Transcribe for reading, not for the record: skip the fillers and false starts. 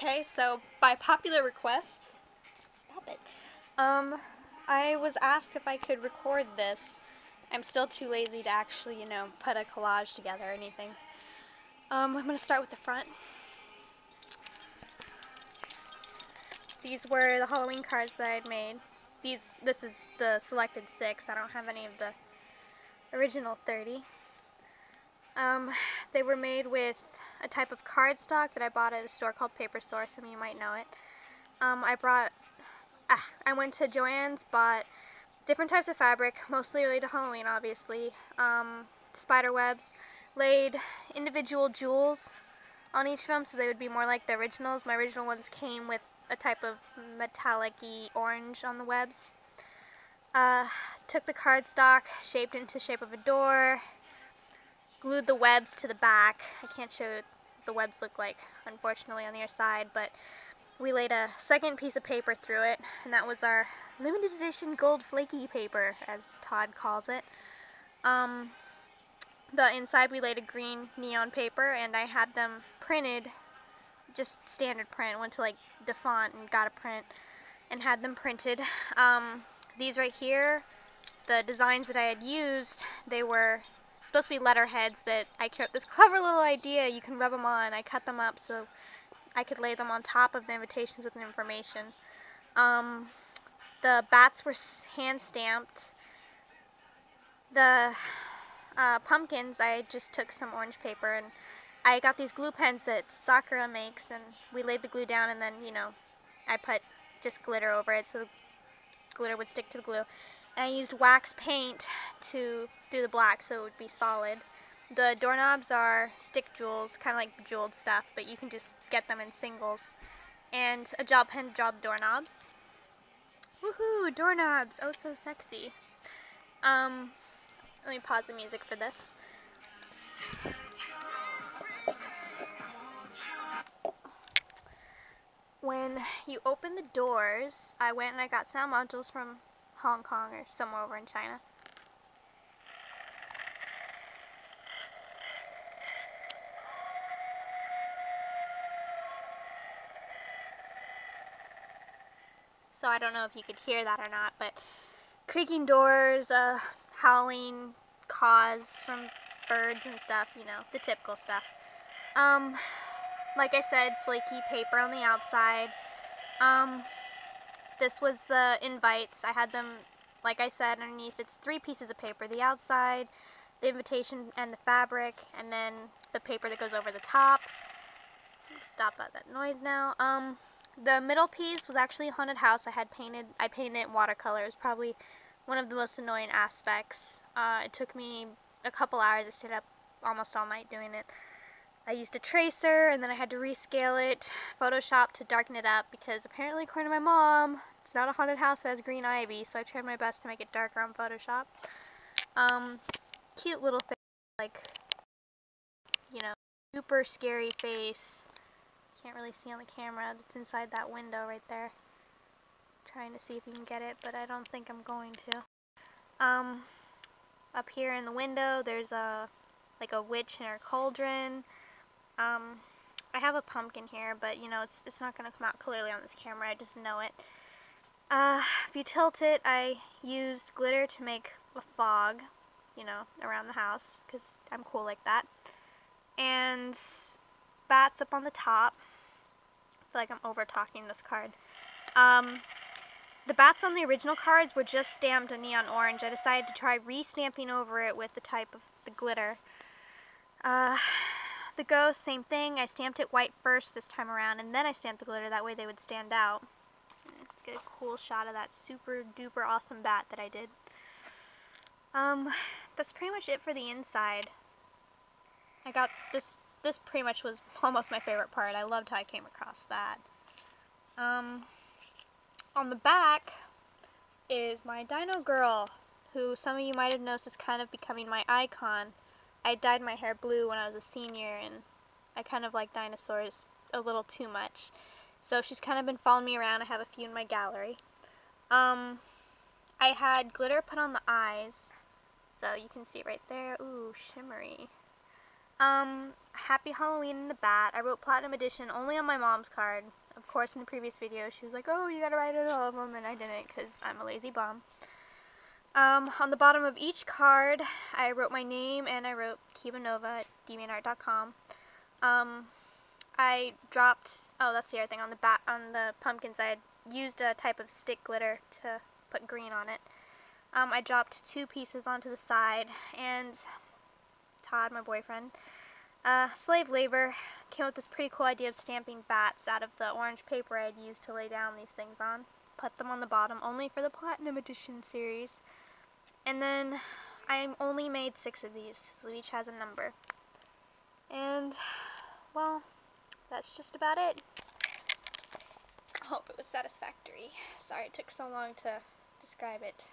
Okay, so by popular request, stop it. I was asked if I could record this. I'm still too lazy to actually, put a collage together or anything. I'm gonna start with the front. These were the Halloween cards that I'd made. This is the selected 6. I don't have any of the original 30. They were made with a type of cardstock that I bought at a store called Paper Source. Some of you might know it. I went to Joann's, bought different types of fabric, mostly related to Halloween, obviously. Spider webs, laid individual jewels on each of them so they would be more like the originals. My original ones came with a type of metallic-y orange on the webs. Took the cardstock, shaped it into the shape of a door, glued the webs to the back. I can't show what the webs look like, unfortunately, on the other side, but we laid a second piece of paper through it, and that was our limited edition gold flaky paper, as Todd calls it. The inside we laid a green neon paper, and I had them printed, just standard print. Went to like DeFont and got a print and had them printed. These right here, the designs that I had used, they were supposed to be letterheads that I came up with this clever little idea. You can rub them on. I cut them up so I could lay them on top of the invitations with the information. The bats were hand stamped. The pumpkins, I just took some orange paper and I got these glue pens that Sakura makes, and we laid the glue down, and then, I put just glitter over it so the glitter would stick to the glue. And I used wax paint to do the black so it would be solid. The doorknobs are stick jewels, kind of like bejeweled stuff, but you can just get them in singles. And a gel pen to draw the doorknobs. Woohoo, doorknobs, oh so sexy. Let me pause the music for this. When you open the doors, I went and I got sound modules from Hong Kong or somewhere over in China. So I don't know if you could hear that or not, but creaking doors, howling caws from birds and stuff, the typical stuff. Like I said, flaky paper on the outside. This was the invites. I had them, like I said, underneath. It's 3 pieces of paper. The outside, the invitation, and the fabric, and then the paper that goes over the top. Stop that noise now. The middle piece was actually a haunted house. I painted it in watercolor. It was probably one of the most annoying aspects. It took me a couple hours. I stayed up almost all night doing it. I used a tracer, and then I had to rescale it, Photoshop to darken it up, because apparently, according to my mom, it's not a haunted house that has green ivy, so I tried my best to make it darker on Photoshop. Cute little thing, like, super scary face. Can't really see on the camera. It's inside that window right there. Trying to see if you can get it, but I don't think I'm going to. Up here in the window, there's like a witch in her cauldron. I have a pumpkin here, but it's not going to come out clearly on this camera. I just know it. If you tilt it, I used glitter to make a fog, around the house, because I'm cool like that. And bats up on the top. I feel like I'm over talking this card. The bats on the original cards were just stamped a neon orange. I decided to try re-stamping over it with the type of the glitter. The ghost, same thing. I stamped it white first this time around, and then I stamped the glitter. That way they would stand out. Let's get a cool shot of that super duper awesome bat that I did. That's pretty much it for the inside. I got this pretty much was almost my favorite part. I loved how I came across that. On the back is my Dino Girl, who some of you might have noticed is kind of becoming my icon. I dyed my hair blue when I was a senior, and I kind of like dinosaurs a little too much. So she's kind of been following me around. I have a few in my gallery. I had glitter put on the eyes, so you can see it right there. Ooh, shimmery. Happy Halloween in the Bat. I wrote Platinum Edition only on my mom's card. Of course, in the previous video, she was like, oh, you gotta write it all of them, and I didn't, because I'm a lazy bum. On the bottom of each card, I wrote my name, and I wrote Kibanova at deviantart.com. I dropped, oh, that's the other thing, on the pumpkins, I had used a type of stick glitter to put green on it. I dropped 2 pieces onto the side, and Todd, my boyfriend, slave labor, came up with this pretty cool idea of stamping bats out of the orange paper I had used to lay down these things on. Put them on the bottom only for the Platinum Edition series. And then I only made 6 of these, so each has a number. And, well, that's just about it. I hope it was satisfactory. Sorry it took so long to describe it.